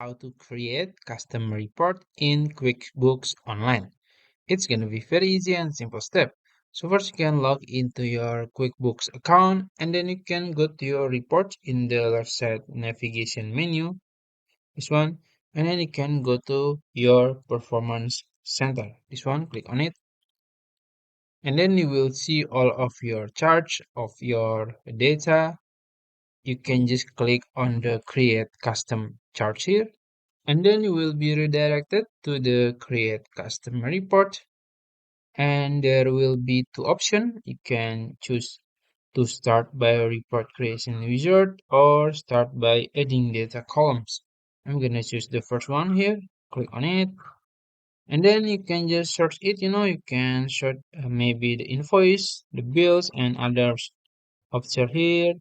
how to create custom report in QuickBooks Online. It's gonna be very easy and simple step. So first you can log into your QuickBooks account and then you can go to your report in the left side navigation menu, this one, and then you can go to your performance center. This one, click on it, and then you will see all of your charts of your data. You can just click on the create custom charts here, and then you will be redirected to the create custom report, and there will be two options. You can choose to start by report creation wizard or start by adding data columns. I'm gonna choose the first one here, click on it, and then you can just search it. You can search maybe the invoice, the bills, and others option here.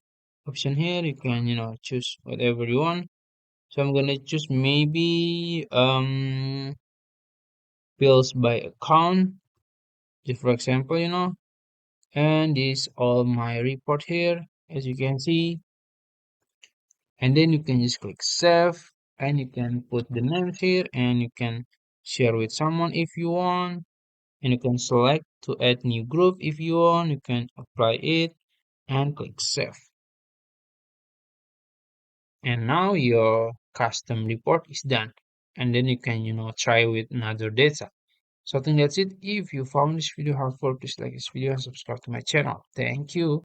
You can choose whatever you want. So I'm gonna choose maybe bills by account, just for example, and this all my report here, as you can see. And then you can just click save, and you can put the names here, and you can share with someone if you want, and you can select to add new group if you want. You can apply it and click save. And now your custom report is done. And then you can, try with another data. So I think that's it. If you found this video helpful, please like this video and subscribe to my channel. Thank you.